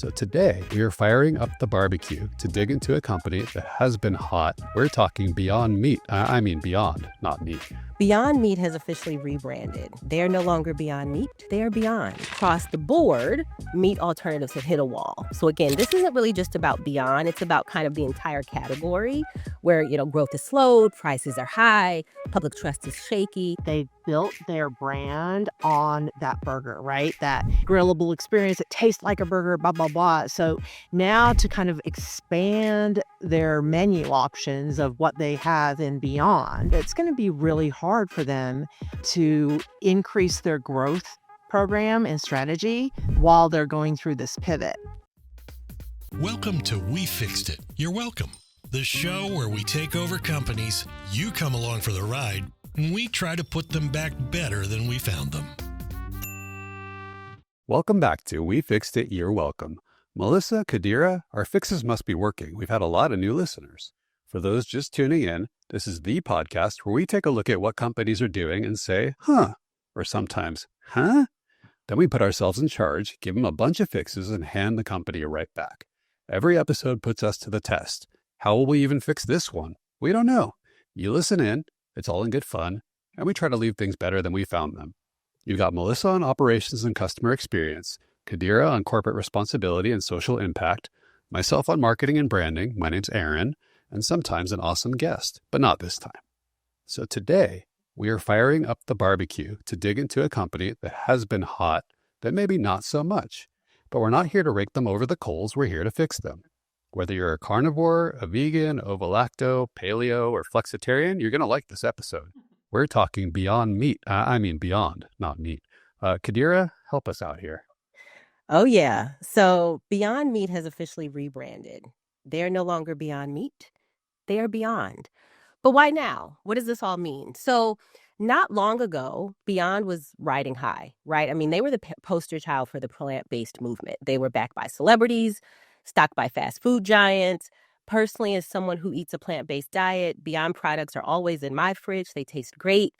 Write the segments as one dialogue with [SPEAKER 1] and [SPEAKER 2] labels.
[SPEAKER 1] So today, we are firing up the barbecue to dig into a company that has been hot. We're talking Beyond Meat. I mean Beyond, not meat.
[SPEAKER 2] Beyond Meat has officially rebranded. They are no longer Beyond Meat, they are Beyond. Across the board, meat alternatives have hit a wall. So again, this isn't really just about Beyond, it's about kind of the entire category where, growth is slowed, prices are high, public trust is shaky.
[SPEAKER 3] They built their brand on that burger, right? That grillable experience, it tastes like a burger, blah, blah, blah. So now to kind of expand their menu options of what they have in Beyond, it's going to be really hard for them to increase their growth program and strategy while they're going through this pivot.
[SPEAKER 4] Welcome to We Fixed It. You're welcome. The show where we take over companies, you come along for the ride, and we try to put them back better than we found them.
[SPEAKER 1] Welcome back to We Fixed It. You're welcome. Melissa, Kadira, our fixes must be working. We've had a lot of new listeners. For those just tuning in, this is the podcast where we take a look at what companies are doing and say, huh, or sometimes, huh? Then we put ourselves in charge, give them a bunch of fixes, and hand the company right back. Every episode puts us to the test. How will we even fix this one? We don't know. You listen in, it's all in good fun, and we try to leave things better than we found them. You've got Melissa on operations and customer experience, Kadira on corporate responsibility and social impact, myself on marketing and branding, my name's Aaron, and sometimes an awesome guest, but not this time. So today, we are firing up the barbecue to dig into a company that has been hot, but maybe not so much. But we're not here to rake them over the coals, we're here to fix them. Whether you're a carnivore, a vegan, ovo-lacto, paleo, or flexitarian, you're going to like this episode. We're talking Beyond Meat. Beyond, not meat. Kadira, help us out here.
[SPEAKER 2] Oh, yeah. So Beyond Meat has officially rebranded. They're no longer Beyond Meat. They are Beyond. But why now? What does this all mean? So not long ago, Beyond was riding high, right? I mean, they were the poster child for the plant-based movement. They were backed by celebrities, stocked by fast food giants. Personally, as someone who eats a plant-based diet, Beyond products are always in my fridge. They taste great.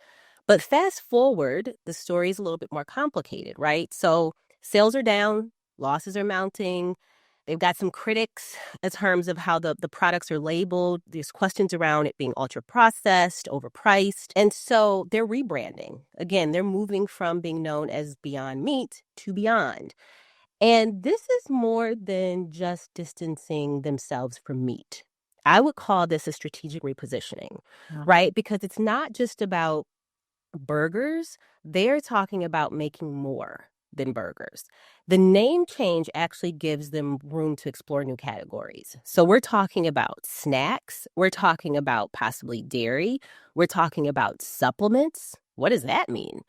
[SPEAKER 2] But fast forward, the story is a little bit more complicated, right? So sales are down, losses are mounting. They've got some critics in terms of how the products are labeled. There's questions around it being ultra-processed, overpriced. And so they're rebranding. Again, they're moving from being known as Beyond Meat to Beyond. And this is more than just distancing themselves from meat. I would call this a strategic repositioning, right? Because it's not just about burgers. They're talking about making more than burgers. The name change actually gives them room to explore new categories. So we're talking about snacks. We're talking about possibly dairy. We're talking about supplements. What does that mean?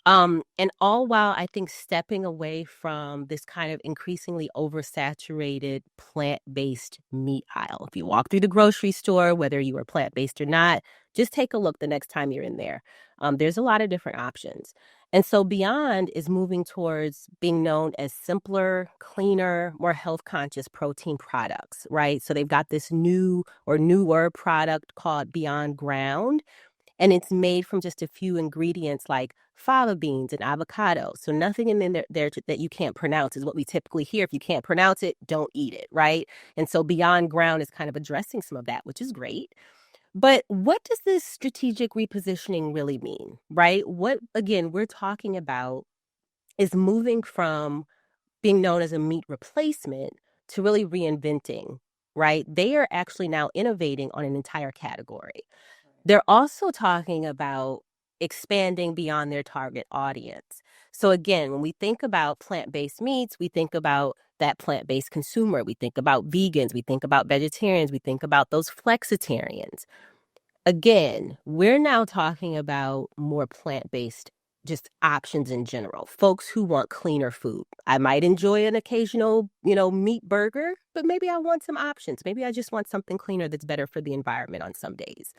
[SPEAKER 2] And all while I think stepping away from this kind of increasingly oversaturated plant-based meat aisle. If you walk through the grocery store, whether you are plant-based or not, just take a look the next time you're in there. There's a lot of different options. And so Beyond is moving towards being known as simpler, cleaner, more health-conscious protein products, right? So they've got this new or newer product called Beyond Ground. And it's made from just a few ingredients like fava beans and avocado. So nothing in there that you can't pronounce is what we typically hear. If you can't pronounce it, don't eat it, right? And so Beyond Ground is kind of addressing some of that, which is great. But what does this strategic repositioning really mean, right? What, again, we're talking about is moving from being known as a meat replacement to really reinventing, right? They are actually now innovating on an entire category. They're also talking about expanding beyond their target audience. So again, when we think about plant-based meats, we think about that plant-based consumer. We think about vegans. We think about vegetarians. We think about those flexitarians. Again, we're now talking about more plant-based just options in general. Folks who want cleaner food. I might enjoy an occasional, meat burger, but maybe I want some options. Maybe I just want something cleaner that's better for the environment on some days.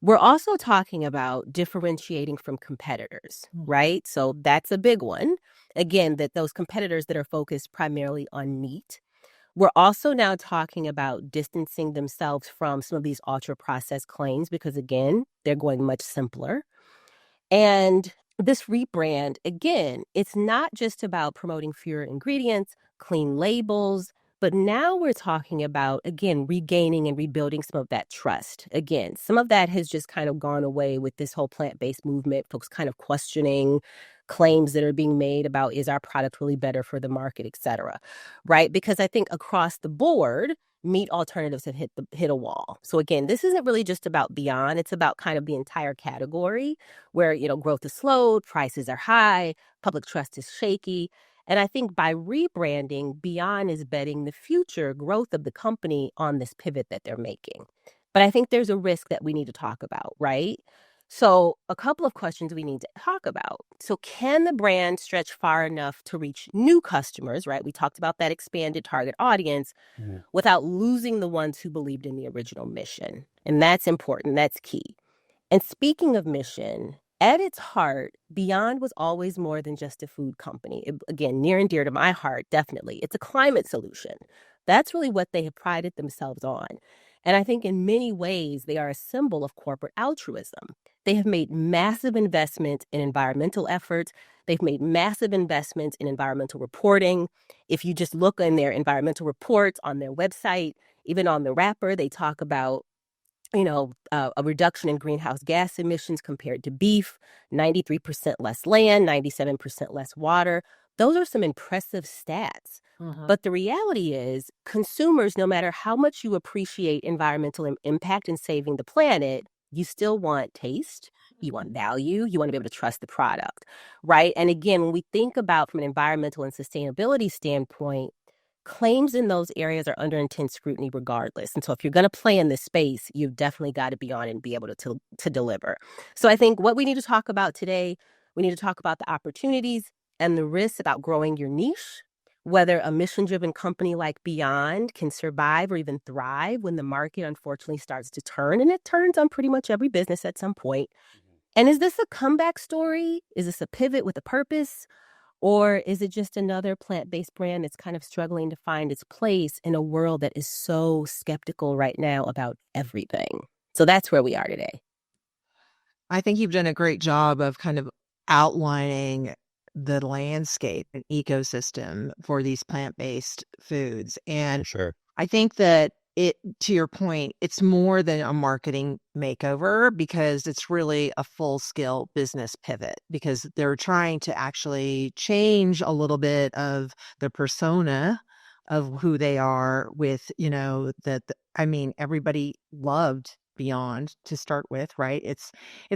[SPEAKER 2] We're also talking about differentiating from competitors, right? So that's a big one. Again, that those competitors that are focused primarily on meat. We're also now talking about distancing themselves from some of these ultra-processed claims because, again, they're going much simpler. And this rebrand, again, it's not just about promoting fewer ingredients, clean labels, but now we're talking about, again, regaining and rebuilding some of that trust. Again, some of that has just kind of gone away with this whole plant-based movement, folks kind of questioning claims that are being made about, is our product really better for the market, et cetera, right? Because I think across the board, meat alternatives have hit a wall. So again, this isn't really just about Beyond, it's about kind of the entire category where, growth is slowed, prices are high, public trust is shaky. And I think by rebranding, Beyond is betting the future growth of the company on this pivot that they're making. But I think there's a risk that we need to talk about, right? So a couple of questions we need to talk about. So can the brand stretch far enough to reach new customers, right? We talked about that expanded target audience without losing the ones who believed in the original mission. And that's important. That's key. And speaking of mission, at its heart, Beyond was always more than just a food company. Again, near and dear to my heart, definitely. It's a climate solution. That's really what they have prided themselves on. And I think in many ways, they are a symbol of corporate altruism. They have made massive investments in environmental efforts. They've made massive investments in environmental reporting. If you just look in their environmental reports on their website, even on the wrapper, they talk about a reduction in greenhouse gas emissions compared to beef, 93% less land, 97% less water. Those are some impressive stats. But the reality is, consumers, no matter how much you appreciate environmental impact and saving the planet, you still want taste, you want value, you want to be able to trust the product, right? And again, when we think about from an environmental and sustainability standpoint, claims in those areas are under intense scrutiny regardless. And so if you're going to play in this space, you've definitely got to be on and be able to deliver. So I think what we need to talk about today, we need to talk about the opportunities and the risks about growing your niche, whether a mission-driven company like Beyond can survive or even thrive when the market unfortunately starts to turn. And it turns on pretty much every business at some point. And is this a comeback story? Is this a pivot with a purpose? Or is it just another plant-based brand that's kind of struggling to find its place in a world that is so skeptical right now about everything? So that's where we are today.
[SPEAKER 3] I think you've done a great job of kind of outlining the landscape and ecosystem for these plant-based foods. And
[SPEAKER 1] Sure.
[SPEAKER 3] I think that to your point, it's more than a marketing makeover because it's really a full-scale business pivot because they're trying to actually change a little bit of the persona of who they are with, everybody loved Beyond to start with, right? It's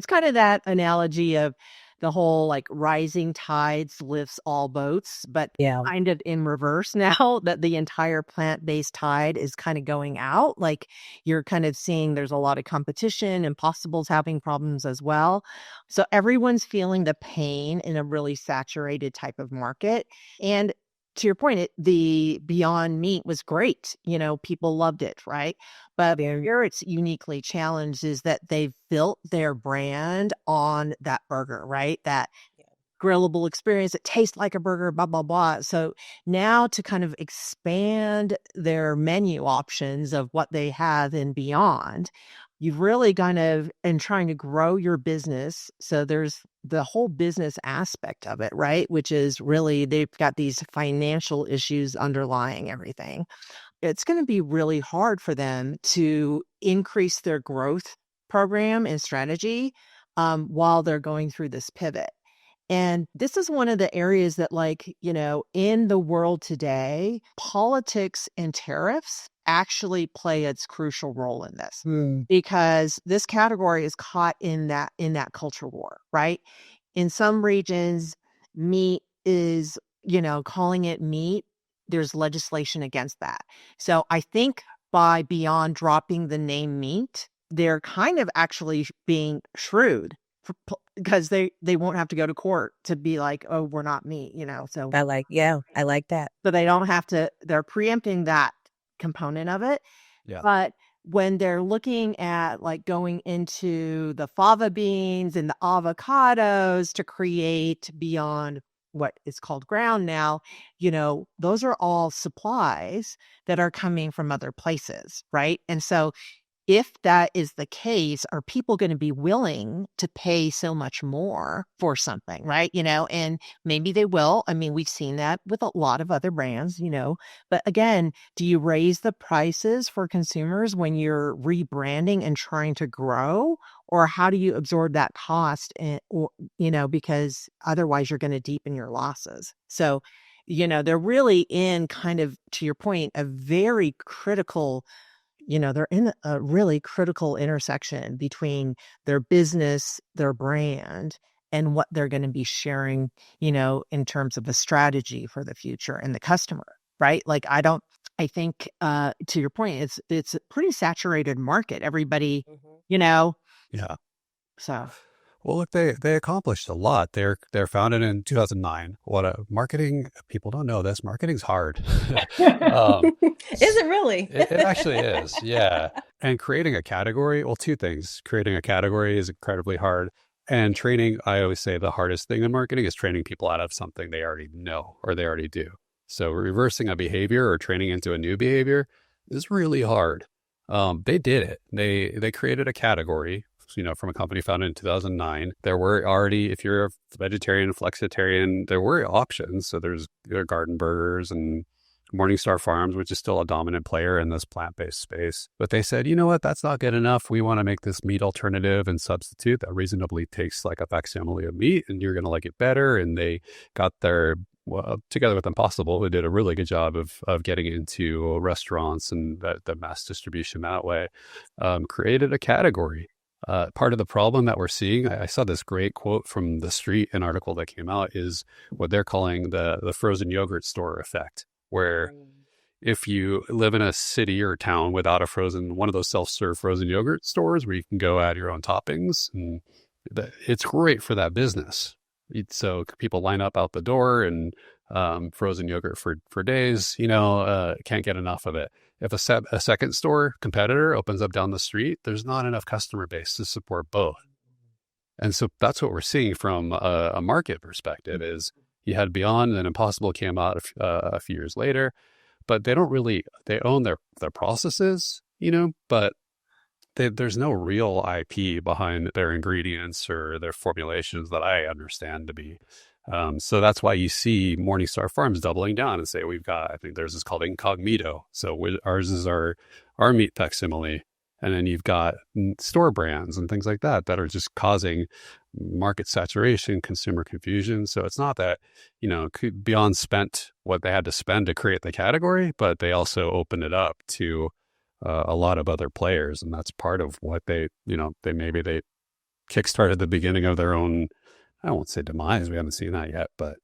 [SPEAKER 3] kind of that analogy of the whole like rising tides lifts all boats, but kind of in reverse now that the entire plant-based tide is kind of going out. Like you're kind of seeing there's a lot of competition, Impossible's having problems as well. So everyone's feeling the pain in a really saturated type of market. And to your point, the Beyond Meat was great. People loved it, right? But where it's uniquely challenged is that they've built their brand on that burger, right? That grillable experience. It tastes like a burger, blah, blah, blah. So now to kind of expand their menu options of what they have in Beyond, you've really kind of, and trying to grow your business. So there's the whole business aspect of it, right? Which is really, they've got these financial issues underlying everything. It's going to be really hard for them to increase their growth program and strategy while they're going through this pivot. And this is one of the areas that, in the world today, politics and tariffs actually play its crucial role in this because this category is caught in that culture war, right? In some regions, meat is, calling it meat, there's legislation against that. So I think by Beyond dropping the name meat, they're kind of actually being shrewd because they won't have to go to court to be like, oh, we're not meat, so
[SPEAKER 2] I like that.
[SPEAKER 3] so they don't have to, they're preempting that component of it.
[SPEAKER 1] Yeah.
[SPEAKER 3] But when they're looking at like going into the fava beans and the avocados to create Beyond what is called ground now, those are all supplies that are coming from other places, right? And so if that is the case, are people going to be willing to pay so much more for something, right? And maybe they will. I mean, we've seen that with a lot of other brands, but again, do you raise the prices for consumers when you're rebranding and trying to grow? Or how do you absorb that cost? Because otherwise you're going to deepen your losses. So, they're really in kind of, to your point, a very critical, they're in a really critical intersection between their business, their brand, and what they're going to be sharing, in terms of a strategy for the future and the customer, right? Like, I think, to your point, it's a pretty saturated market. Everybody,
[SPEAKER 1] Yeah.
[SPEAKER 3] So.
[SPEAKER 1] Well, look, they accomplished a lot. They're founded in 2009. Marketing, people don't know this. Marketing's hard.
[SPEAKER 2] Is it really?
[SPEAKER 1] It actually is. Yeah. And creating a category, well, two things. Creating a category is incredibly hard. And training, I always say the hardest thing in marketing is training people out of something they already know or they already do. So reversing a behavior or training into a new behavior is really hard. They did it. They created a category, from a company founded in 2009. There were already, if you're a vegetarian, flexitarian, there were options. So there's Garden Burgers and Morningstar Farms, which is still a dominant player in this plant-based space. But they said, you know what, that's not good enough. We want to make this meat alternative and substitute that reasonably tastes like a facsimile of meat, and you're going to like it better. And they got their, together with Impossible, they did a really good job of getting into restaurants and the mass distribution that way, created a category. Part of the problem that we're seeing, I saw this great quote from The Street, an article that came out, is what they're calling the frozen yogurt store effect, where if you live in a city or town without one of those self-serve frozen yogurt stores where you can go add your own toppings, and it's great for that business. So people line up out the door and frozen yogurt for days, can't get enough of it. If a second store competitor opens up down the street, there's not enough customer base to support both. And so that's what we're seeing from a market perspective is you had Beyond and Impossible came out a few years later, but they own their processes, but there's no real IP behind their ingredients or their formulations that I understand to be. So that's why you see Morningstar Farms doubling down and say, I think theirs is called Incognito. So ours is our meat facsimile. And then you've got store brands and things like that are just causing market saturation, consumer confusion. So it's not that, Beyond spent what they had to spend to create the category, but they also opened it up to a lot of other players. And that's part of what they kickstarted the beginning of their own, I won't say demise, we haven't seen that yet, but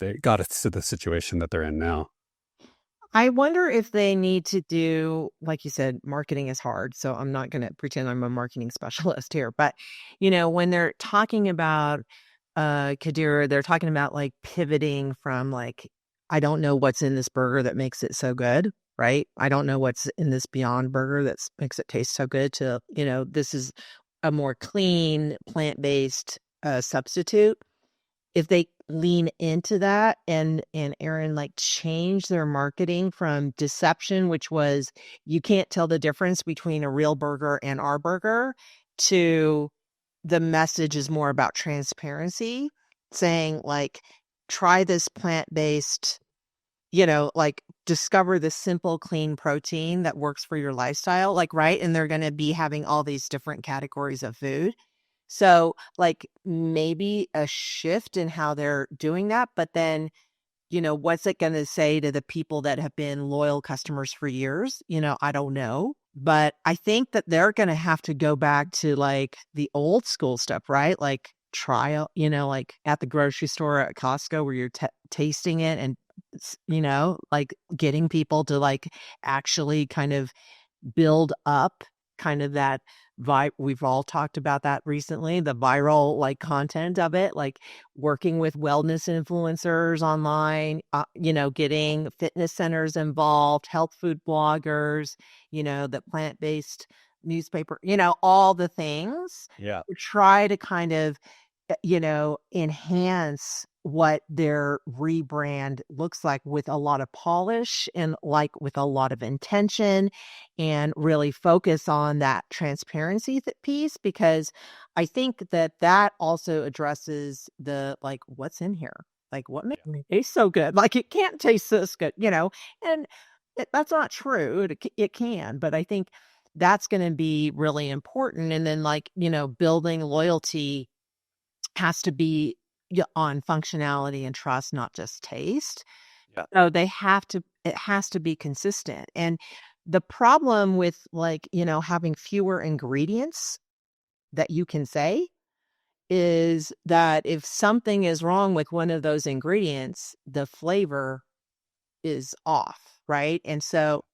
[SPEAKER 1] they got us to the situation that they're in now.
[SPEAKER 3] I wonder if they need to do, like you said, marketing is hard. So I'm not going to pretend I'm a marketing specialist here. But, when they're talking about Qadira, they're talking about like pivoting from like, I don't know what's in this burger that makes it so good, right? I don't know what's in this Beyond burger that makes it taste so good to, this is a more clean, plant-based substitute. If they lean into that and Aaron, like change their marketing from deception, which was you can't tell the difference between a real burger and our burger, to the message is more about transparency, saying like, try this plant-based, like discover this simple, clean protein that works for your lifestyle, like, right? And they're going to be having all these different categories of food. So like maybe a shift in how they're doing that, but then, what's it going to say to the people that have been loyal customers for years? I don't know, but I think that they're going to have to go back to like the old school stuff, right? Like trial, like at the grocery store at Costco where you're tasting it and, like getting people to like actually kind of build up kind of that we've all talked about that recently, the viral like content of it, like working with wellness influencers online, getting fitness centers involved, health food bloggers, the plant-based newspaper, all the things.
[SPEAKER 1] Yeah.
[SPEAKER 3] Try to kind of, enhance what their rebrand looks like with a lot of polish and like with a lot of intention, and really focus on that transparency piece, because I think that that also addresses the like, what's in here? Like, what makes it taste so good? Like, it can't taste this good, and that's not true. It can, but I think that's going to be really important. And then, like, building loyalty has to be on functionality and trust, not just taste.
[SPEAKER 1] Yeah.
[SPEAKER 3] So it has to be consistent. And the problem with, like, having fewer ingredients that you can say is that if something is wrong with one of those ingredients, the flavor is off, right? And so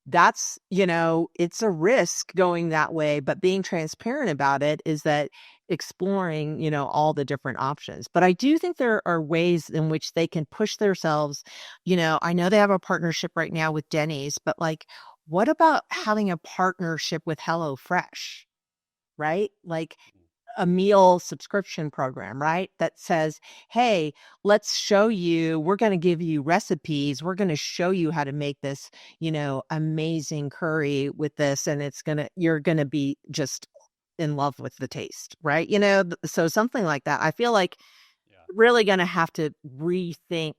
[SPEAKER 3] that's, it's a risk going that way, but being transparent about it is that exploring, all the different options. But I do think there are ways in which they can push themselves. I know they have a partnership right now with Denny's, but like, what about having a partnership with HelloFresh, right? Like, a meal subscription program, right? That says, hey, let's show you, we're going to give you recipes. We're going to show you how to make this, amazing curry with this. And you're going to be just in love with the taste, right? So something like that. I feel like really going to have to rethink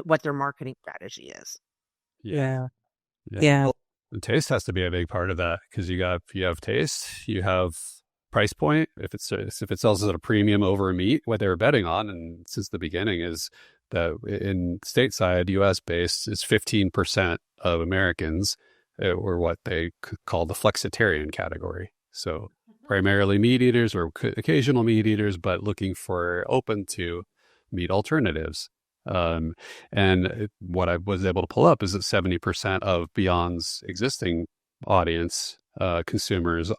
[SPEAKER 3] what their marketing strategy is.
[SPEAKER 2] Yeah.
[SPEAKER 1] Well, the taste has to be a big part of that, because you have taste, you have price point. If it sells at a premium over meat, what they were betting on, and since the beginning, is that in stateside, U.S. based, is 15% of Americans were what they call the flexitarian category. So primarily meat eaters or occasional meat eaters, but open to meat alternatives. And what I was able to pull up is that 70% of Beyond's existing audience, consumers,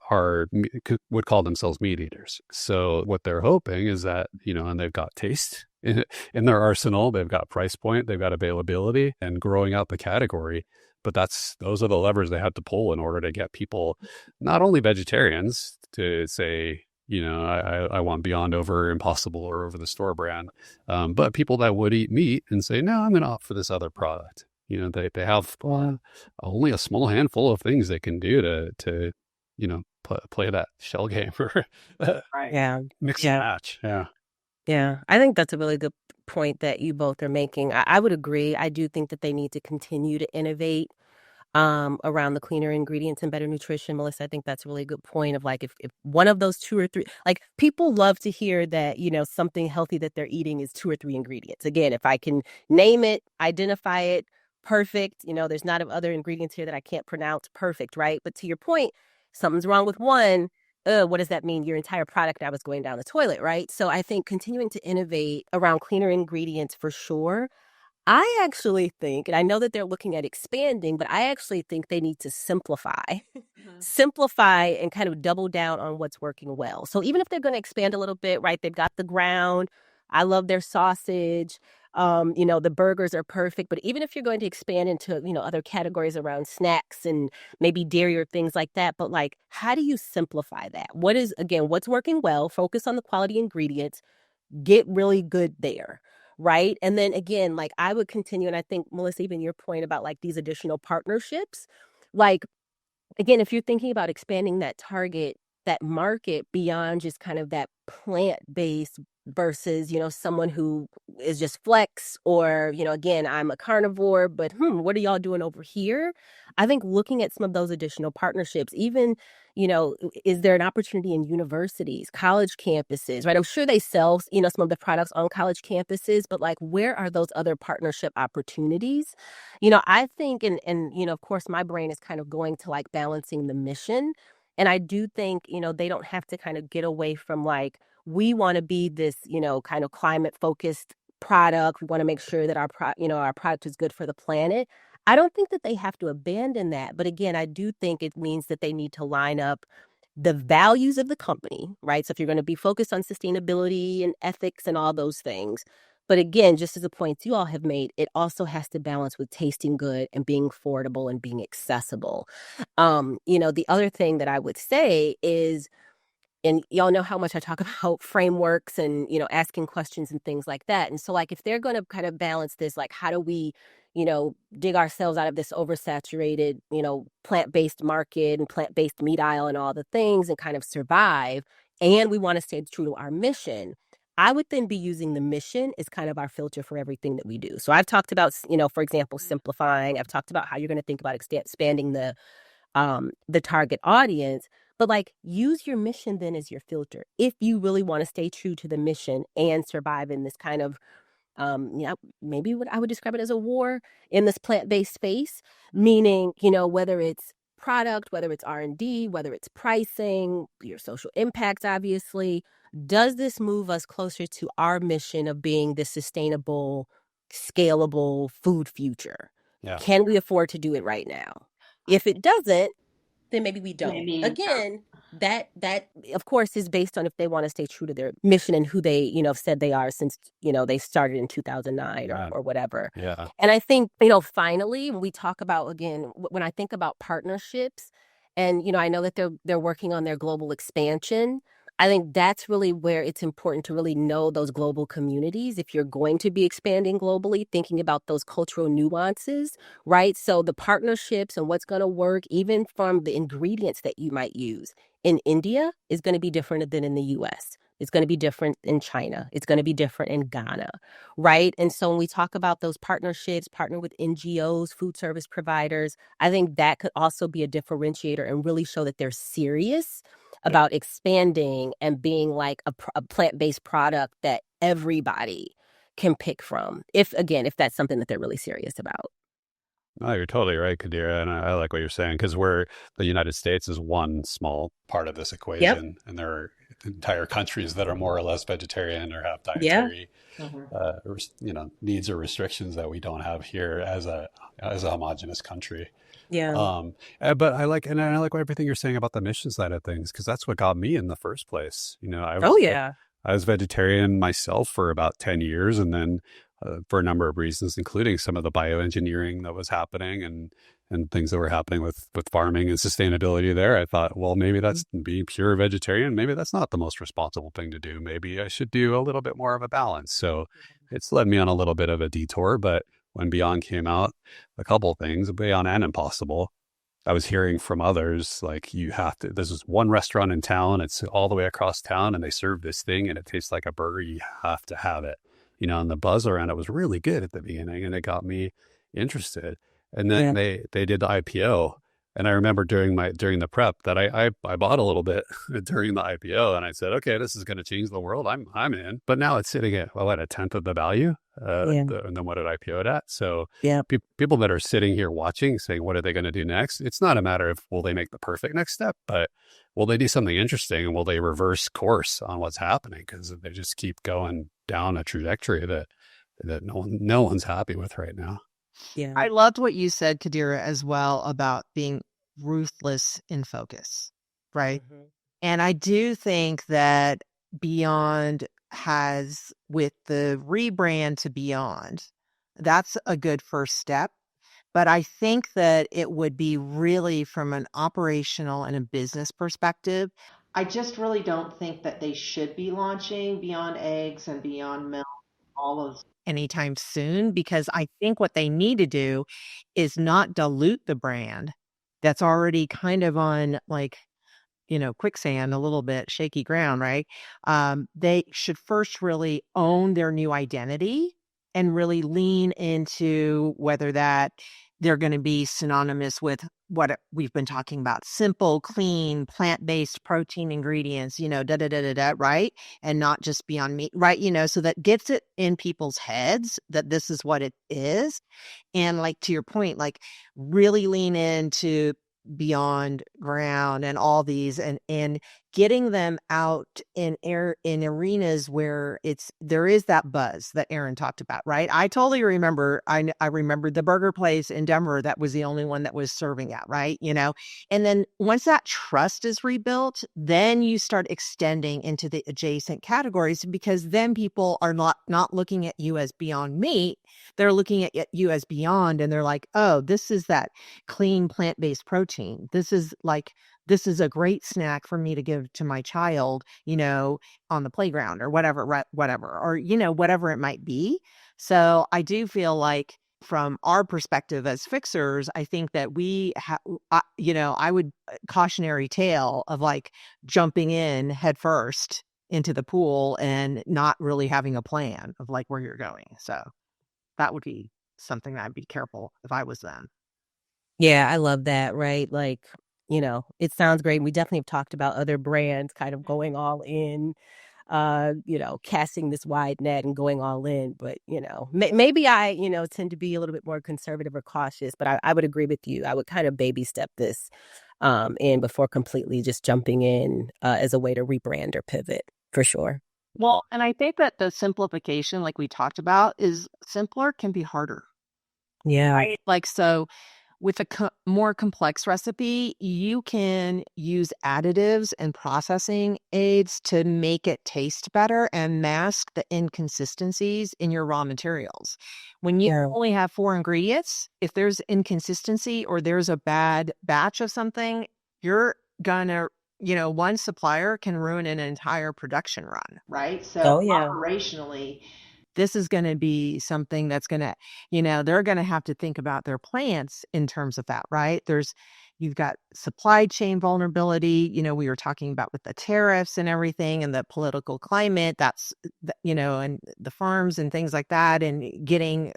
[SPEAKER 1] would call themselves meat eaters. So what they're hoping is that, and they've got taste in their arsenal, they've got price point, they've got availability, and growing out the category. But those are the levers they have to pull in order to get people, not only vegetarians, to say, I want Beyond over Impossible or over the store brand, but people that would eat meat and say, no, I'm going to opt for this other product. They have only a small handful of things they can do to play that shell game or mix and match.
[SPEAKER 2] Yeah, I think that's a really good point that you both are making. I would agree. I do think that they need to continue to innovate around the cleaner ingredients and better nutrition. Melissa, I think that's a really good point of like, if one of those two or three, like, people love to hear that, something healthy that they're eating is 2 or 3 ingredients. Again, if I can name it, identify it, perfect. There's not other ingredients here that I can't pronounce, perfect, right? But to your point, something's wrong with one. What does that mean? Your entire product now is going down the toilet, right? So I think continuing to innovate around cleaner ingredients for sure. I actually think, and I know that they're looking at expanding, but I actually think they need to simplify and kind of double down on what's working well. So even if they're going to expand a little bit, right, they've got the ground. I love their sausage. The burgers are perfect. But even if you're going to expand into, other categories around snacks and maybe dairy or things like that, but like, how do you simplify that? What's working well? Focus on the quality ingredients, get really good there. Right. And then again, like, I would continue. And I think, Melissa, even your point about like these additional partnerships, like, again, if you're thinking about expanding that market beyond just kind of that plant-based versus, someone who is just flex, or, again, I'm a carnivore, but what are y'all doing over here? I think looking at some of those additional partnerships, even, is there an opportunity in universities, college campuses, right? I'm sure they sell, some of the products on college campuses, but like, where are those other partnership opportunities? I think, and, of course, my brain is kind of going to like balancing the mission. And I do think, they don't have to kind of get away from like, we want to be this, kind of climate focused product. We want to make sure that our product is good for the planet. I don't think that they have to abandon that. But again, I do think it means that they need to line up the values of the company, right? So if you're going to be focused on sustainability and ethics and all those things. But again, just as the points you all have made, it also has to balance with tasting good and being affordable and being accessible. The other thing that I would say is, and y'all know how much I talk about frameworks and, asking questions and things like that. And so like, if they're going to kind of balance this, like, how do we, dig ourselves out of this oversaturated, plant-based market and plant-based meat aisle and all the things and kind of survive, and we want to stay true to our mission, I would then be using the mission as kind of our filter for everything that we do. So I've talked about, for example, simplifying. I've talked about how you're going to think about expanding the target audience, but like, use your mission then as your filter if you really want to stay true to the mission and survive in this kind of maybe what I would describe it as a war in this plant-based space, meaning, whether it's product, whether it's R&D, whether it's pricing, your social impact, obviously, does this move us closer to our mission of being the sustainable, scalable food future?
[SPEAKER 1] Yeah.
[SPEAKER 2] Can we afford to do it right now? If it doesn't, then maybe we don't.
[SPEAKER 5] Maybe.
[SPEAKER 2] Again, that of course is based on if they want to stay true to their mission and who they, have said they are since, they started in 2009 or whatever.
[SPEAKER 1] Yeah.
[SPEAKER 2] And I think, finally, when we talk about, again, when I think about partnerships and, I know that they're working on their global expansion, I think that's really where it's important to really know those global communities. If you're going to be expanding globally, thinking about those cultural nuances, right? So the partnerships and what's going to work, even from the ingredients that you might use in India, is going to be different than in the US. It's going to be different in China. It's going to be different in Ghana, right? And so when we talk about those partnerships, partner with NGOs, food service providers, I think that could also be a differentiator and really show that they're serious about expanding and being like a plant-based product that everybody can pick from, if that's something that they're really serious about.
[SPEAKER 1] No, you're totally right, Kadira, and I like what you're saying, because the United States is one small part of this equation, and there are entire countries that are more or less vegetarian or have dietary, needs or restrictions that we don't have here as a homogenous country.
[SPEAKER 2] Yeah.
[SPEAKER 1] But I like everything you're saying about the mission side of things, because that's what got me in the first place. I was vegetarian myself for about 10 years, and then for a number of reasons, including some of the bioengineering that was happening and things that were happening with farming and sustainability there, I thought, well, maybe that's being pure vegetarian. Maybe that's not the most responsible thing to do. Maybe I should do a little bit more of a balance. So it's led me on a little bit of a detour, but when Beyond came out, a couple of things, Beyond and Impossible, I was hearing from others, like, this is one restaurant in town, it's all the way across town, and they serve this thing and it tastes like a burger. You have to have it, and the buzz around it was really good at the beginning, and it got me interested. And then they did the IPO. And I remember during the prep that I bought a little bit during the IPO, and I said, okay, this is going to change the world. I'm in. But now it's sitting at a tenth of the value and then what it IPO'd at. So people that are sitting here watching, saying, what are they going to do next? It's not a matter of will they make the perfect next step, but will they do something interesting, and will they reverse course on what's happening? Because they just keep going down a trajectory that no one's happy with right now.
[SPEAKER 2] Yeah.
[SPEAKER 3] I loved what you said, Kadira, as well, about being ruthless in focus, right?
[SPEAKER 2] Mm-hmm.
[SPEAKER 3] And I do think that Beyond has, with the rebrand to Beyond, that's a good first step. But I think that it would be really, from an operational and a business perspective, I just really don't think that they should be launching Beyond Eggs and Beyond Milk all of anytime soon, because I think what they need to do is not dilute the brand that's already kind of on, like, quicksand, a little bit shaky ground, right? They should first really own their new identity and really lean into whether that they're going to be synonymous with what we've been talking about: simple, clean, plant-based protein ingredients, right? And not just Beyond Meat, right? So that gets it in people's heads that this is what it is. And, like, to your point, like, really lean into Beyond Ground and all these, and getting them out in arenas where there is that buzz that Aaron talked about, right? I totally remember. I remembered the burger place in Denver that was the only one that was serving that, right? And then once that trust is rebuilt, then you start extending into the adjacent categories, because then people are not looking at you as Beyond Meat. They're looking at you as Beyond, and they're like, oh, this is that clean plant-based protein. This is like this is a great snack for me to give to my child, on the playground or whatever, whatever, or, whatever it might be. So I do feel like from our perspective as fixers, I think that we have, I would cautionary tale of like jumping in head first into the pool and not really having a plan of like where you're going. So that would be something that I'd be careful if I was them.
[SPEAKER 2] Yeah, I love that, right? Like, it sounds great. We definitely have talked about other brands kind of going all in, casting this wide net and going all in. But, maybe I, tend to be a little bit more conservative or cautious, but I would agree with you. I would kind of baby step this in before completely just jumping in as a way to rebrand or pivot, for sure.
[SPEAKER 3] Well, and I think that the simplification, like we talked about, is simpler can be harder.
[SPEAKER 2] Yeah.
[SPEAKER 3] Right? Like, so with a more complex recipe, you can use additives and processing aids to make it taste better and mask the inconsistencies in your raw materials. When you only have 4 ingredients, if there's inconsistency or there's a bad batch of something, you're gonna, one supplier can ruin an entire production run, right? So operationally, this is going to be something that's going to, they're going to have to think about their plants in terms of that, right? You've got supply chain vulnerability, we were talking about with the tariffs and everything and the political climate, that's, and the farms and things like that, and getting,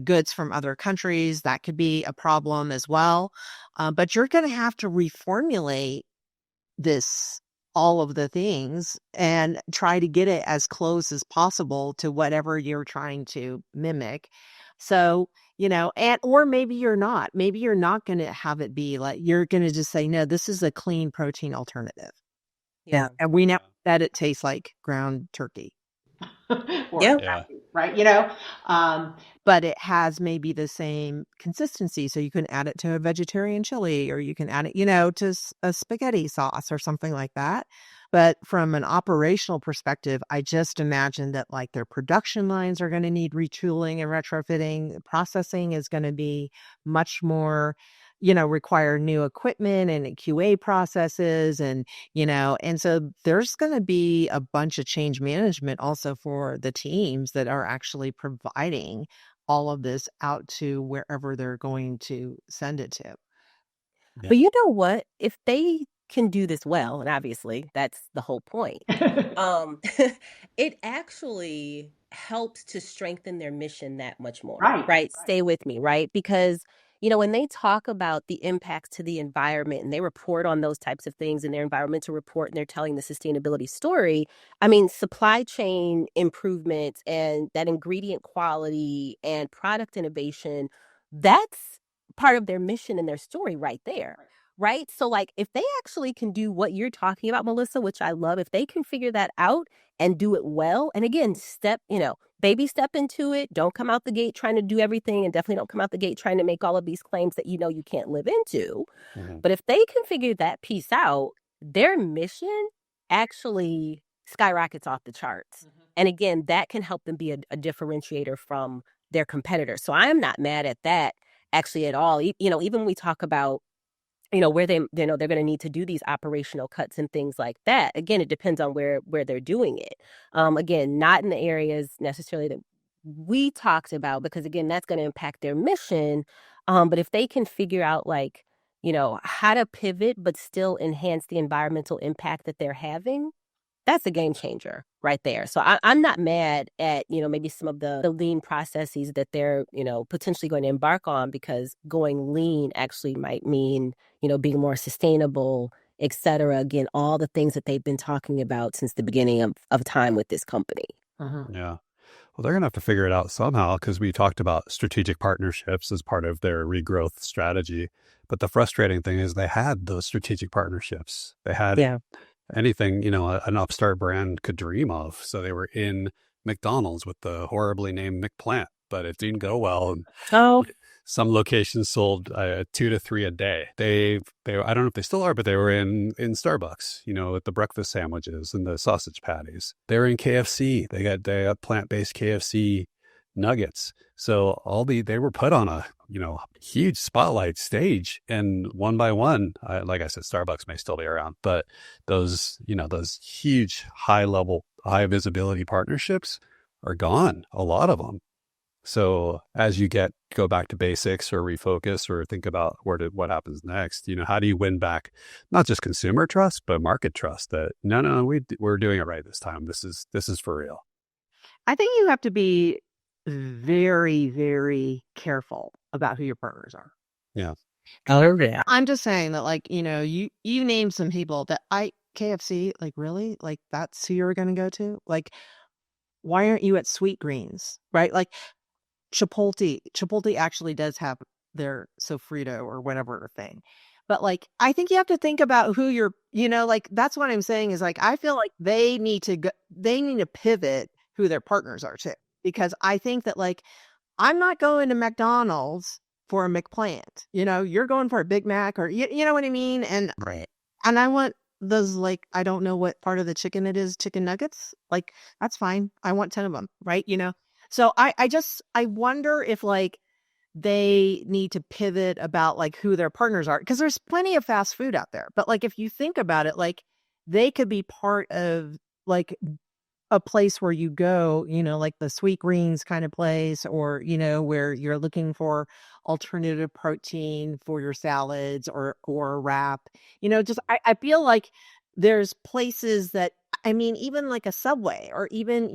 [SPEAKER 3] goods from other countries, that could be a problem as well. But you're going to have to reformulate all of the things and try to get it as close as possible to whatever you're trying to mimic. So, or maybe you're not going to have it be like, you're going to just say, no, this is a clean protein alternative.
[SPEAKER 2] Yeah.
[SPEAKER 3] And we know that it tastes like ground turkey. Right. But it has maybe the same consistency. So you can add it to a vegetarian chili, or you can add it, to a spaghetti sauce or something like that. But from an operational perspective, I just imagine that like their production lines are going to need retooling and retrofitting. Processing is going to be much more, require new equipment and QA processes, and so there's going to be a bunch of change management also for the teams that are actually providing all of this out to wherever they're going to send it to.
[SPEAKER 2] But you know what? If they can do this well, and obviously that's the whole point, it actually helps to strengthen their mission that much more. Right? Stay with me, right? Because, when they talk about the impacts to the environment and they report on those types of things in their environmental report and they're telling the sustainability story, I mean, supply chain improvements and that ingredient quality and product innovation, that's part of their mission and their story right there. Right. So like if they actually can do what you're talking about, Melissa, which I love, if they can figure that out and do it well, and again, baby step into it. Don't come out the gate trying to do everything, and definitely don't come out the gate trying to make all of these claims that you can't live into. Mm-hmm. But if they can figure that piece out, their mission actually skyrockets off the charts. Mm-hmm. And again, that can help them be a differentiator from their competitors. So I am not mad at that actually at all. Even when we talk about where they're going to need to do these operational cuts and things like that. Again, it depends on where they're doing it. Again, not in the areas necessarily that we talked about, because again, that's going to impact their mission. But if they can figure out how to pivot, but still enhance the environmental impact that they're having, that's a game changer right there. So I'm not mad at, maybe some of the lean processes that they're, potentially going to embark on, because going lean actually might mean, being more sustainable, et cetera. Again, all the things that they've been talking about since the beginning of time with this company.
[SPEAKER 1] Uh-huh. Yeah. Well, they're going to have to figure it out somehow, because we talked about strategic partnerships as part of their regrowth strategy. But the frustrating thing is they had those strategic partnerships. They had anything, an upstart brand could dream of. So they were in McDonald's with the horribly named McPlant, but it didn't go well. And some locations sold 2 to 3 a day. They I don't know if they still are, but they were in Starbucks, with the breakfast sandwiches and the sausage patties. They were in KFC. They got plant-based KFC nuggets. So they were put on a huge spotlight stage. And one by one, like I said, Starbucks may still be around, but those huge high visibility partnerships are gone, a lot of them. So as you go back to basics or refocus or think about what happens next, how do you win back not just consumer trust, but market trust that no, we're doing it right this time. This is for real.
[SPEAKER 3] I think you have to be very, very careful about who your partners are.
[SPEAKER 1] Yeah.
[SPEAKER 2] Oh, yeah.
[SPEAKER 3] I'm just saying that, you name some people that KFC, really? Like, that's who you're going to go to? Like, why aren't you at Sweet Greens, right? Like, Chipotle actually does have their sofrito or whatever thing. But I think you have to think about who you're, that's what I'm saying is I feel like they need to pivot who their partners are too. Because I think that I'm not going to McDonald's for a McPlant. You're going for a Big Mac or you know what I mean? And
[SPEAKER 2] Right.
[SPEAKER 3] And I want those I don't know what part of the chicken it is, chicken nuggets. That's fine. I want 10 of them, right? So I wonder if they need to pivot about who their partners are, because there's plenty of fast food out there. But if you think about it, they could be part of a place where you go, like the Sweet Greens kind of place, or, where you're looking for alternative protein for your salads or a wrap, I feel like there's places that, even a Subway or even,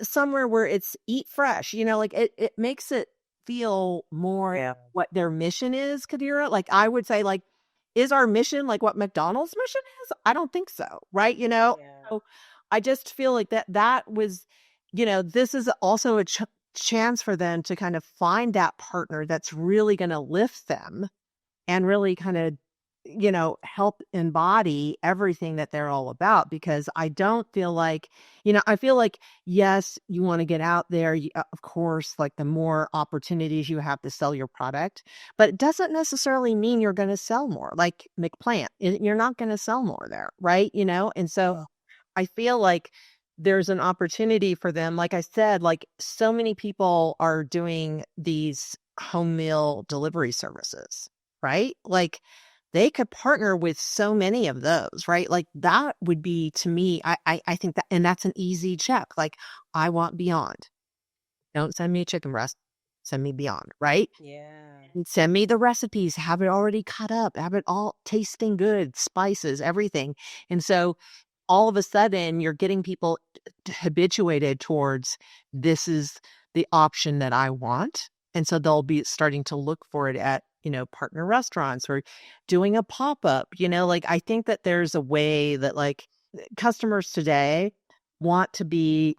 [SPEAKER 3] somewhere where it's eat fresh, it makes it feel more what their mission is, Kadira. I would say is our mission what McDonald's mission is? I don't think so. Right. So I just feel like that was, this is also a chance for them to kind of find that partner that's really going to lift them and really kind of, help embody everything that they're all about. Because I don't feel like, I feel like, yes, you want to get out there. Of course, the more opportunities you have to sell your product, but it doesn't necessarily mean you're going to sell more. Like McPlant, you're not going to sell more there, right? And so I feel like there's an opportunity for them. Like I said, so many people are doing these home meal delivery services, right? They could partner with so many of those, right? That would be, to me, I think that, and that's an easy check. I want Beyond. Don't send me a chicken breast. Send me Beyond, right?
[SPEAKER 2] Yeah.
[SPEAKER 3] And send me the recipes, have it already cut up, have it all tasting good, spices, everything. And so all of a sudden you're getting people habituated towards, this is the option that I want. And so they'll be starting to look for it at, partner restaurants or doing a pop-up, I think that there's a way that customers today want to be,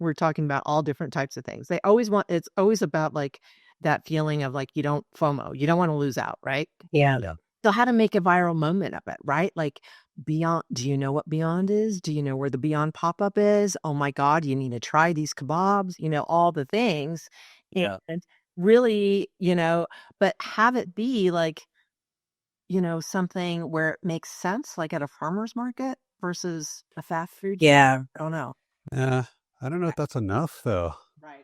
[SPEAKER 3] we're talking about all different types of things. They always want, it's always about that feeling of you don't FOMO, you don't want to lose out, right?
[SPEAKER 2] Yeah.
[SPEAKER 3] So how to make a viral moment of it, right? Beyond, do you know what Beyond is? Do you know where the Beyond pop-up is? Oh my God, you need to try these kebabs, all the things.
[SPEAKER 2] Yeah.
[SPEAKER 3] And really, but have it be something where it makes sense, at a farmer's market versus a fast food.
[SPEAKER 2] Yeah.
[SPEAKER 3] I don't know.
[SPEAKER 1] Yeah. I don't know if that's enough though.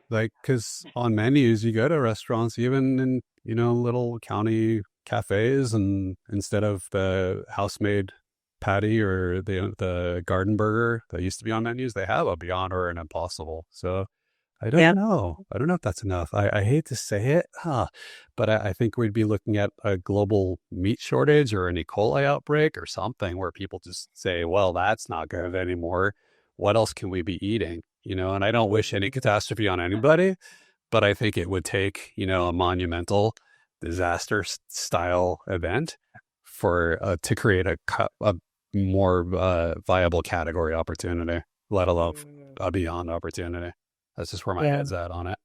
[SPEAKER 3] Right.
[SPEAKER 1] Because on menus, you go to restaurants, even in, little county cafes, and instead of the house-made patty or the garden burger that used to be on menus, they have a Beyond or an Impossible. So I don't know. I don't know if that's enough. I hate to say it, but I think we'd be looking at a global meat shortage or an E. coli outbreak or something where people just say, well, that's not good anymore. What else can we be eating? And I don't wish any catastrophe on anybody, but I think it would take, a monumental disaster style event to create a more viable category opportunity, let alone a Beyond opportunity. That's just where my head's at on it.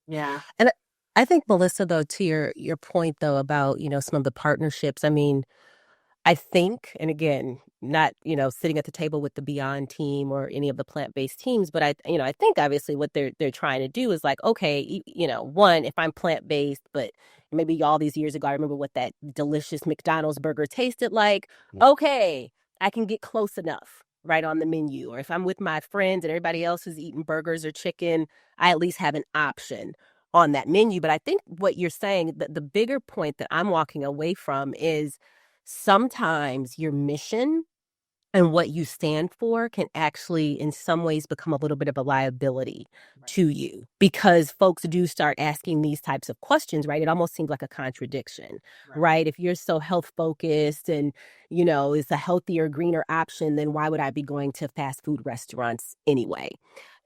[SPEAKER 3] Yeah.
[SPEAKER 2] And I think, Melissa, though, to your point, though, about, some of the partnerships, I think, and again, not, sitting at the table with the Beyond team or any of the plant-based teams, but I think obviously what they're trying to do is okay, one, if I'm plant-based, but maybe all these years ago, I remember what that delicious McDonald's burger tasted like. Okay, I can get close enough right on the menu. Or if I'm with my friends and everybody else is eating burgers or chicken, I at least have an option. on that menu. But I think what you're saying, the bigger point that I'm walking away from is sometimes your mission and what you stand for can actually in some ways become a little bit of a liability to you, because folks do start asking these types of questions, right? It almost seems like a contradiction, right? If you're so health focused and, it's a healthier, greener option, then why would I be going to fast food restaurants anyway?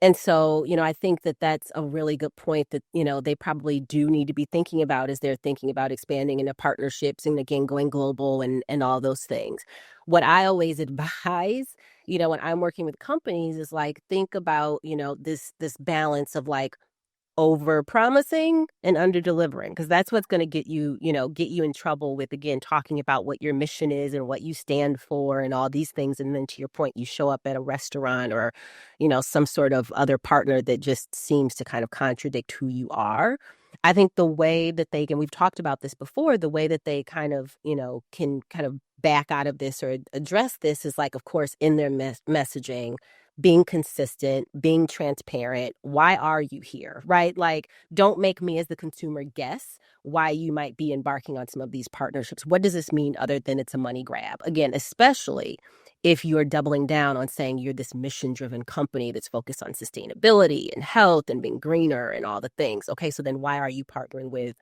[SPEAKER 2] And so, I think that that's a really good point that, they probably do need to be thinking about as they're thinking about expanding into partnerships and again, going global and all those things. What I always advise, when I'm working with companies is like, think about, this balance of like over promising and under delivering, because that's what's going to get you in trouble with, again, talking about what your mission is and what you stand for and all these things. And then to your point, you show up at a restaurant or, some sort of other partner that just seems to kind of contradict who you are. I think the way that they can, we've talked about this before, the way that they kind of, can kind of back out of this or address this is like, of course, in their messaging, being consistent, being transparent. Why are you here, right? Like, don't make me as the consumer guess why you might be embarking on some of these partnerships. What does this mean other than it's a money grab? Again, especially if you're doubling down on saying you're this mission-driven company that's focused on sustainability and health and being greener and all the things. Okay, so then why are you partnering with,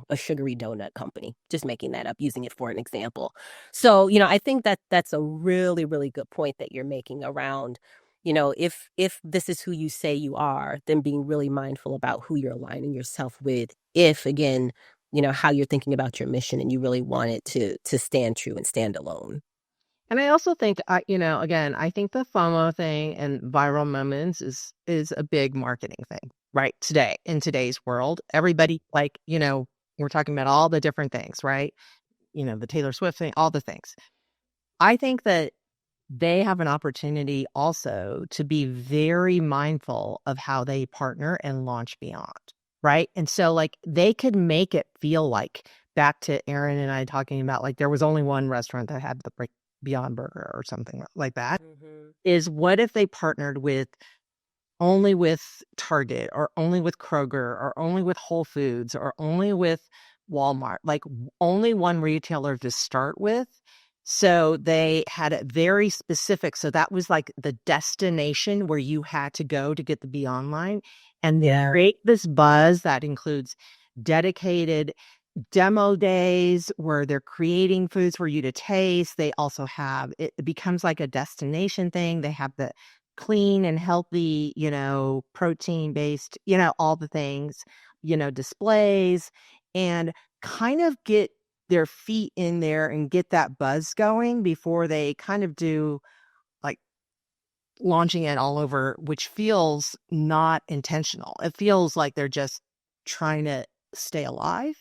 [SPEAKER 2] a sugary donut company? Just making that up, using it for an example. So, I think that that's a really, really good point that you're making around, if this is who you say you are, then being really mindful about who you're aligning yourself with. If, again, how you're thinking about your mission and you really want it to stand true and stand alone.
[SPEAKER 3] And I also think, again, I think the FOMO thing and viral moments is a big marketing thing, right? Today, in today's world, everybody we're talking about all the different things, right? The Taylor Swift thing, all the things. I think that they have an opportunity also to be very mindful of how they partner and launch beyond, right? And so they could make it feel like, back to Aaron and I talking about, like, there was only one restaurant that had the Beyond Burger or something like that. Is what if they partnered only with Target or only with Kroger or only with Whole Foods or only with Walmart, like only one retailer to start with. So they had it very specific. So that was like the destination where you had to go to get the Beyond line, and create this buzz that includes dedicated demo days where they're creating foods for you to taste. They also have, it becomes like a destination thing. They have the clean and healthy, protein based, all the things, displays, and kind of get their feet in there and get that buzz going before they kind of do like launching it all over, which feels not intentional. It feels like they're just trying to stay alive,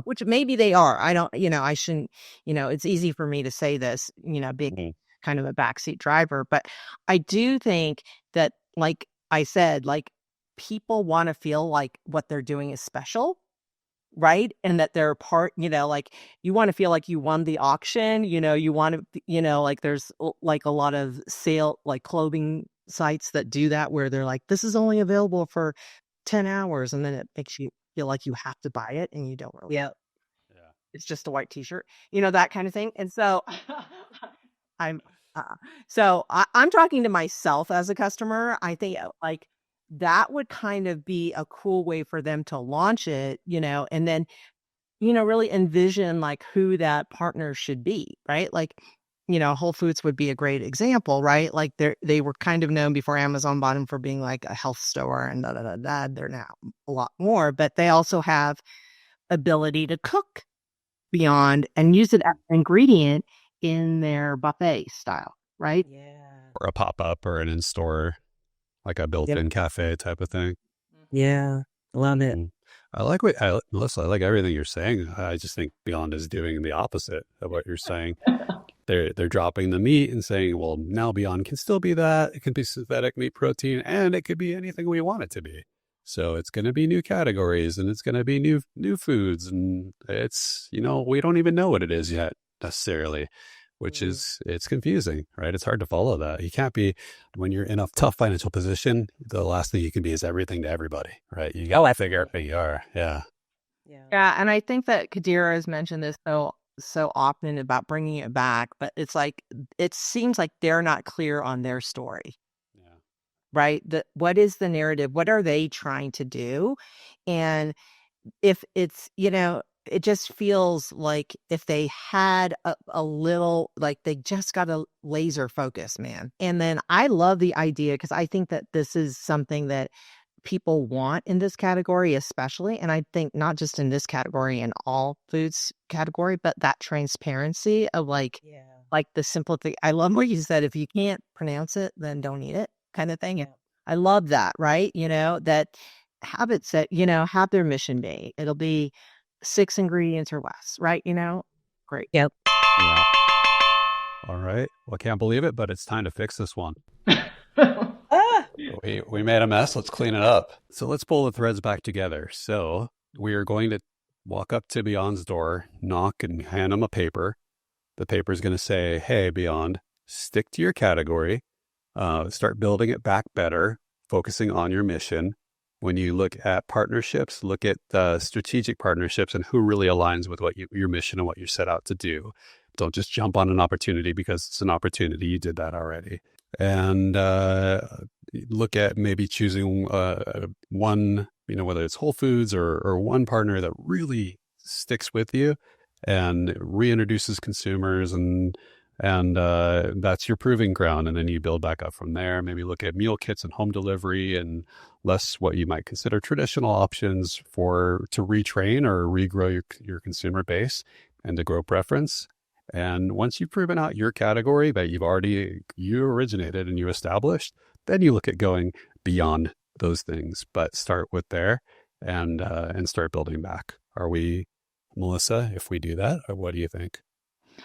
[SPEAKER 3] which maybe they are. I don't, I shouldn't, it's easy for me to say this, being kind of a backseat driver, but I do think that, like I said, like, people want to feel like what they're doing is special, right? And that they're part, like, you want to feel like you won the auction, you want to, like, there's like a lot of sale, like clothing sites that do that, where they're like, this is only available for 10 hours. And then it makes you feel like you have to buy it, and you don't really.
[SPEAKER 2] Yeah.
[SPEAKER 3] It's just a white t-shirt, that kind of thing. And so I'm talking to myself as a customer. I think like that would kind of be a cool way for them to launch it, and then, really envision like who that partner should be, right? Like, Whole Foods would be a great example, right? Like they were kind of known before Amazon bought them for being like a health store and They're now a lot more, but they also have ability to cook beyond and use it as an ingredient in their buffet style, right?
[SPEAKER 2] Yeah.
[SPEAKER 1] Or a pop-up or an in-store, like a built-in cafe type of thing.
[SPEAKER 2] Yeah. Love it.
[SPEAKER 1] Melissa, I like everything you're saying. I just think Beyond is doing the opposite of what you're saying. They're dropping the meat and saying, well, now Beyond can still be that. It can be synthetic meat protein, and it could be anything we want it to be. So it's going to be new categories, and it's going to be new foods, and it's, we don't even know what it is yet necessarily. which is, it's confusing, right? It's hard to follow that. You can't be, when you're in a tough financial position, the last thing you can be is everything to everybody, right? You got to figure out who you are. Yeah.
[SPEAKER 3] Yeah, and I think that Kadira has mentioned this so often about bringing it back, but it's like it seems like they're not clear on their story,
[SPEAKER 1] Yeah.
[SPEAKER 3] right? What is the narrative? What are they trying to do? And if it's, it just feels like if they had a little, like they just got a laser focus, man. And then I love the idea because I think that this is something that people want in this category, especially. And I think not just in this category, in all foods category, but that transparency of like the simplify. I love what you said. If you can't pronounce it, then don't eat it kind of thing. I love that, right? That have it set, have their mission be. It'll be 6 ingredients or less, right? Great.
[SPEAKER 2] Yep.
[SPEAKER 1] Yeah. All right. Well, I can't believe it, but it's time to fix this one. We made a mess. Let's clean it up. So let's pull the threads back together. So we are going to walk up to Beyond's door, knock, and hand them a paper. The paper is going to say, hey, Beyond, stick to your category. Start building it back better, focusing on your mission. When you look at partnerships, look at strategic partnerships and who really aligns with what your mission and what you set out to do. Don't just jump on an opportunity because it's an opportunity. You did that already. And look at maybe choosing one, whether it's Whole Foods or one partner that really sticks with you and reintroduces consumers, and that's your proving ground. And then you build back up from there. Maybe look at meal kits and home delivery and less what you might consider traditional options to retrain or regrow your consumer base and to grow preference. And once you've proven out your category that you originated and you established, then you look at going beyond those things, but start with there and start building back. Are we, Melissa, if we do that, or what do you think?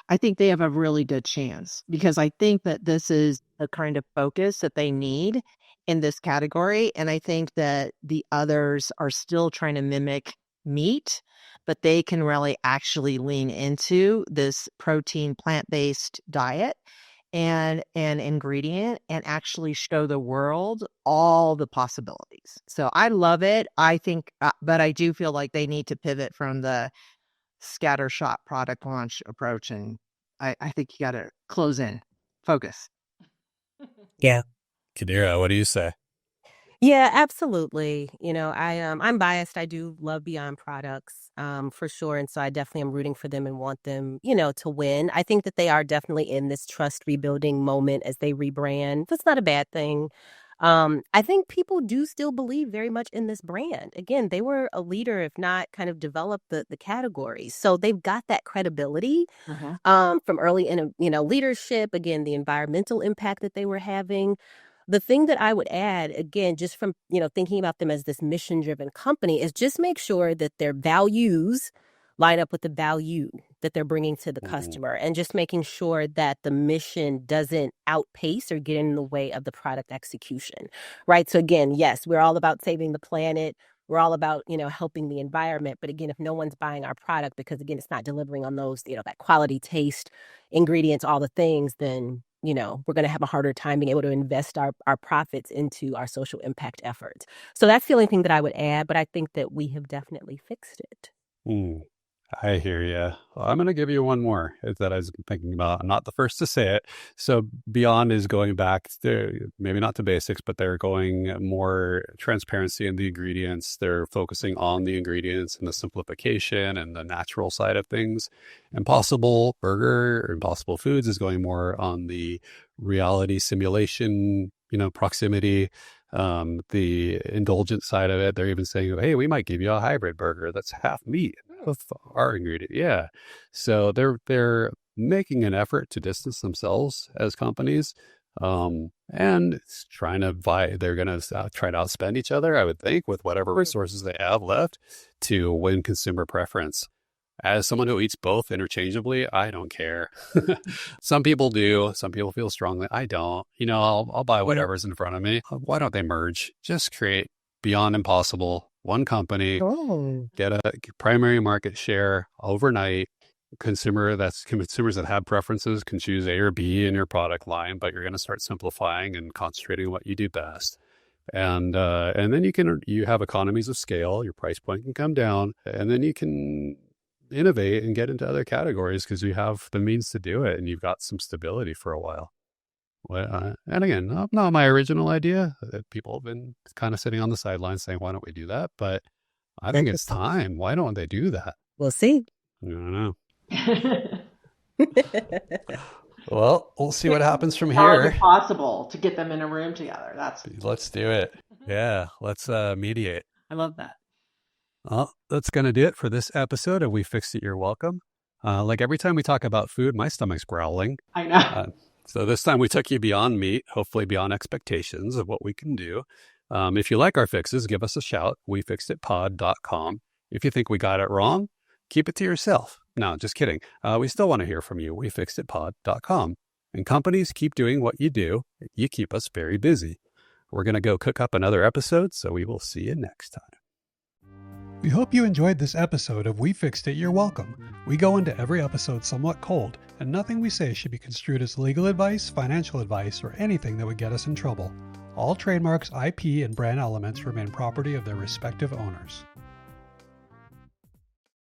[SPEAKER 3] I think they have a really good chance because I think that this is the kind of focus that they need in this category. And I think that the others are still trying to mimic meat, but they can really actually lean into this protein plant-based diet and an ingredient and actually show the world all the possibilities. So I love it. I think, but I do feel like they need to pivot from the scattershot product launch approach. And I think you got to close in, focus.
[SPEAKER 2] Yeah.
[SPEAKER 1] Kadira, what do you say?
[SPEAKER 2] Yeah, absolutely. I'm biased. I do love Beyond products, for sure. And so I definitely am rooting for them and want them, to win. I think that they are definitely in this trust rebuilding moment as they rebrand. That's not a bad thing. I think people do still believe very much in this brand. Again, they were a leader, if not kind of developed the category. So they've got that credibility from early in leadership, again, the environmental impact that they were having. The thing that I would add, again, just from, thinking about them as this mission-driven company, is just make sure that their values line up with the value that they're bringing to the customer, and just making sure that the mission doesn't outpace or get in the way of the product execution, right? So again, yes, we're all about saving the planet. We're all about, helping the environment. But again, if no one's buying our product because, again, it's not delivering on those, that quality, taste, ingredients, all the things, then we're going to have a harder time being able to invest our profits into our social impact efforts. So that's the only thing that I would add, but I think that we have definitely fixed it.
[SPEAKER 1] I hear you. Well, I'm going to give you one more that I was thinking about. I'm not the first to say it. So Beyond is going back, maybe not to basics, but they're going more transparency in the ingredients. They're focusing on the ingredients and the simplification and the natural side of things. Impossible Burger or Impossible Foods is going more on the reality simulation, proximity, the indulgent side of it. They're even saying, hey, we might give you a hybrid burger that's half meat with our ingredient. Yeah. So they're making an effort to distance themselves as companies, and trying to they're going to try to outspend each other, I would think, with whatever resources they have left to win consumer preference. As someone who eats both interchangeably, I don't care. Some people do. Some people feel strongly. I don't. I'll buy whatever's in front of me. Why don't they merge? Just create Beyond Impossible, one company, get a primary market share overnight, consumers that have preferences can choose A or B in your product line, but you're going to start simplifying and concentrating on what you do best. And then you have economies of scale. Your price point can come down, and then you can innovate and get into other categories because you have the means to do it, and you've got some stability for a while. And again, not my original idea. People have been kind of sitting on the sidelines saying, "Why don't we do that?" But I think it's time. Why don't they do that?
[SPEAKER 2] We'll see.
[SPEAKER 1] I don't know. Well, we'll see what happens from
[SPEAKER 5] How is
[SPEAKER 1] here.
[SPEAKER 5] it possible to get them in a room together?
[SPEAKER 1] Let's do it. Yeah, let's mediate.
[SPEAKER 5] I love that.
[SPEAKER 1] Well, that's going to do it for this episode of We Fixed It, You're Welcome. Like every time we talk about food, my stomach's growling.
[SPEAKER 5] I know.
[SPEAKER 1] So this time we took you beyond meat, hopefully beyond expectations of what we can do. If you like our fixes, give us a shout, wefixitpod.com. If you think we got it wrong, keep it to yourself. No, just kidding. We still want to hear from you, wefixitpod.com. And companies, keep doing what you do. You keep us very busy. We're going to go cook up another episode, so we will see you next time. We hope you enjoyed this episode of We Fixed It, You're Welcome. We go into every episode somewhat cold, and nothing we say should be construed as legal advice, financial advice, or anything that would get us in trouble. All trademarks, IP, and brand elements remain property of their respective owners.